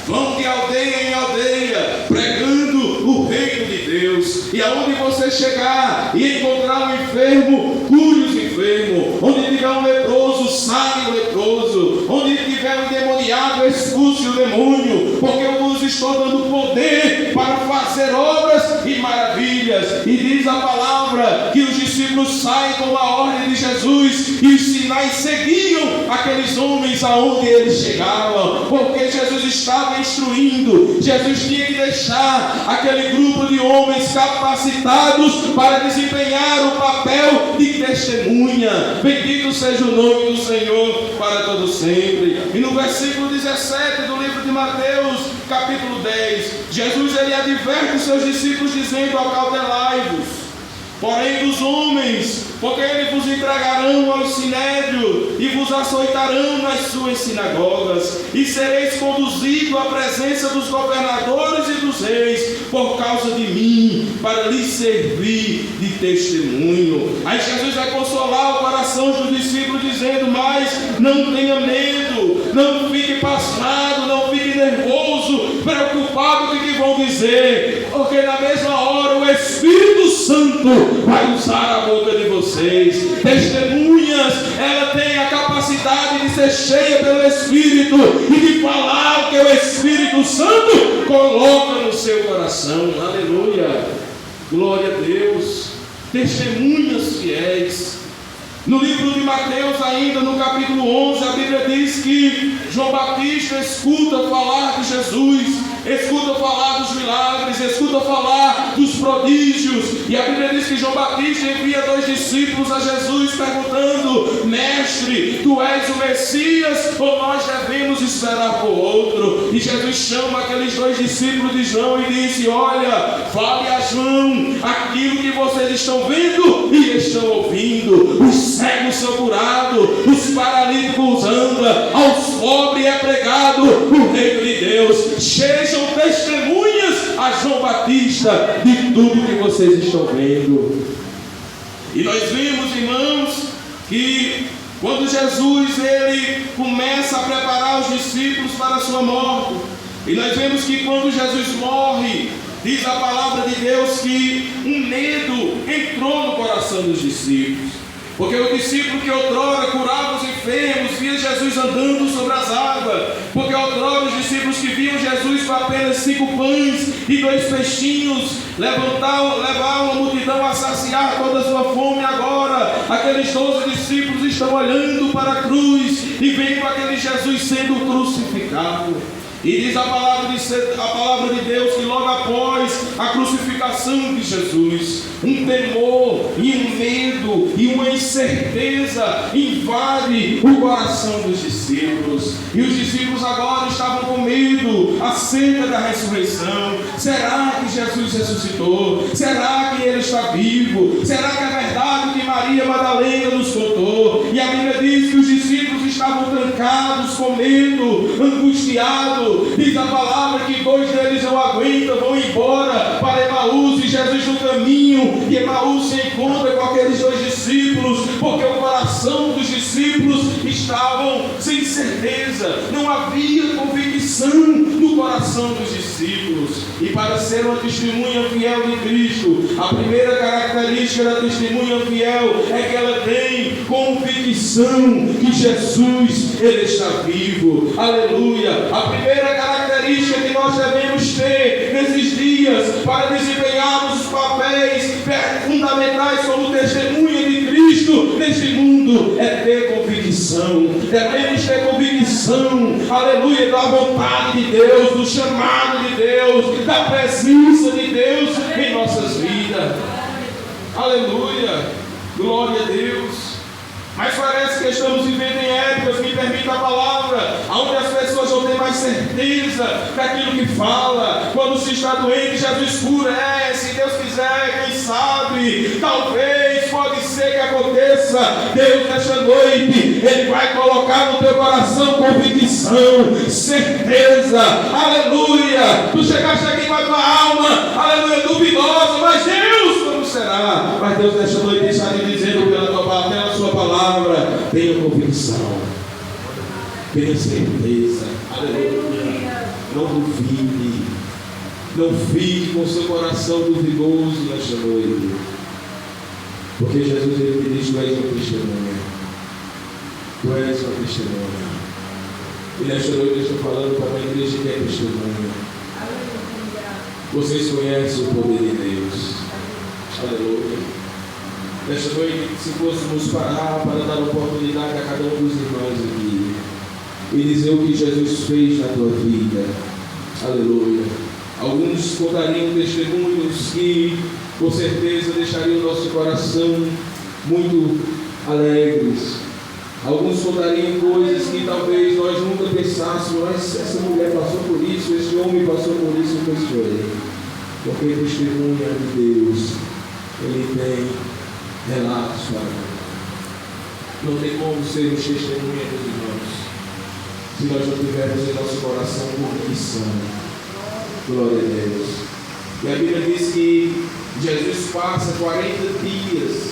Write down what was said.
Vão de aldeia em aldeia, pregando o reino de Deus. E aonde você chegar e encontrar um enfermo, cure os enfermos. Onde tiver um leproso, sare o leproso. Onde tiver um endemoniado, expulse o demônio. Porque eu vos estou dando poder para fazer obras e maravilhas. E diz a palavra que os discípulos saem com a ordem de Jesus e os sinais seguiam aqueles homens aonde eles chegavam, porque Jesus estava instruindo. Jesus tinha que deixar aquele grupo de homens capacitados para desempenhar o papel de testemunha. Bendito seja o nome do Senhor para todo sempre. E no versículo 17 do livro de Mateus, capítulo 10, Jesus ele adverte os seus discípulos dizendo: acautelai-vos, porém dos homens, porque eles vos entregarão ao sinédrio e vos açoitarão nas suas sinagogas, e sereis conduzidos à presença dos governadores e dos reis por causa de mim, para lhes servir de testemunho. Aí Jesus vai consolar o coração dos discípulos dizendo: mas não tenha medo, não fique pasmado, não fique nervoso, preocupado com o que vão dizer, porque na mesma hora o Espírito Santo vai usar a boca de vocês. Testemunhas, ela tem a capacidade de ser cheia pelo Espírito e de falar o que o Espírito Santo coloca no seu coração. Aleluia, glória a Deus. Testemunhas fiéis. No livro de Mateus, ainda no capítulo 11, a Bíblia diz que João Batista escuta falar de Jesus, escuta falar dos milagres, escuta falar dos prodígios. E a Bíblia diz que João Batista envia 2 discípulos a Jesus perguntando: mestre, tu és o Messias ou nós devemos esperar por outro? E Jesus chama aqueles 2 discípulos de João e disse: olha, fale a João aquilo que vocês estão vendo e estão ouvindo. Os cegos são curados, os paralíticos andam, aos pobres é pregado o reino de Deus. Sejam testemunhas a João Batista de tudo que vocês estão vendo. E nós vimos, irmãos, que quando Jesus ele começa a preparar os discípulos para a sua morte, e nós vemos que quando Jesus morre, diz a palavra de Deus que um medo entrou no coração dos discípulos. Porque o discípulo que outrora curava os enfermos, via Jesus andando sobre as águas. Porque outrora os discípulos que viam Jesus com apenas 5 pães e 2 peixinhos, levavam a multidão a saciar toda a sua fome. Agora, aqueles 12 discípulos estão olhando para a cruz e vendo aquele Jesus sendo crucificado. E diz a palavra de Deus que logo após a crucificação de Jesus, um temor e um medo e uma incerteza invade o coração dos discípulos. E os discípulos agora estavam com medo acerca da ressurreição. Será que Jesus ressuscitou? Será que Ele está vivo? Será que é verdade que Maria Madalena nos contou? E a Bíblia diz que os discípulos estavam trancados, com medo, angustiados. Diz a palavra que 2 deles não aguentam, vão embora para Emaús, e Jesus no caminho, e Emaús se encontra com aqueles 2 discípulos, porque o coração dos discípulos estavam sem certeza, não havia convicção no coração dos discípulos. E para ser uma testemunha fiel de Cristo, a primeira característica da testemunha fiel é que ela tem convicção que Jesus ele está vivo. Aleluia. A primeira característica que nós devemos ter nesses dias para desempenharmos os papéis fundamentais como testemunha de Cristo neste mundo é ter convicção. Devemos ter convicção, aleluia, da vontade de Deus, do chamado de Deus, da presença de Deus em nossas vidas. Aleluia, glória a Deus. Mas parece que estamos vivendo em épocas, me permita a palavra, onde as pessoas não têm mais certeza daquilo que fala. Quando se está doente, Jesus cura. Se Deus quiser, quem sabe, talvez, pode ser que aconteça. Deus, nesta noite, Ele vai colocar no teu coração convicção, certeza, aleluia. Tu chegaste aqui com a tua alma, aleluia, duvidosa, mas Deus, como será? Mas Deus, nesta noite, está te dizendo pela sua palavra, tenha convicção, tenha certeza, aleluia, Não duvide. Não fique com seu coração duvidoso nesta noite. Porque Jesus ele te diz: tu és uma testemunha. Tu és uma testemunha. E nesta noite eu estou falando para uma igreja que é testemunha. Vocês conhecem o poder de Deus. Aleluia. Nesta noite, se fôssemos parar para dar oportunidade a cada um dos irmãos aqui e dizer o que Jesus fez na tua vida. Aleluia. Alguns contariam testemunhos que com certeza deixariam o nosso coração muito alegres. Alguns contariam coisas que talvez nós nunca pensássemos: mas essa mulher passou por isso, esse homem passou por isso, pois foi. Porque a testemunha de Deus, ele tem relatos para nós. Não tem como sermos testemunhas dos irmãos se nós não tivermos em nosso coração convicção. Glória a Deus. E a Bíblia diz que Jesus passa 40 dias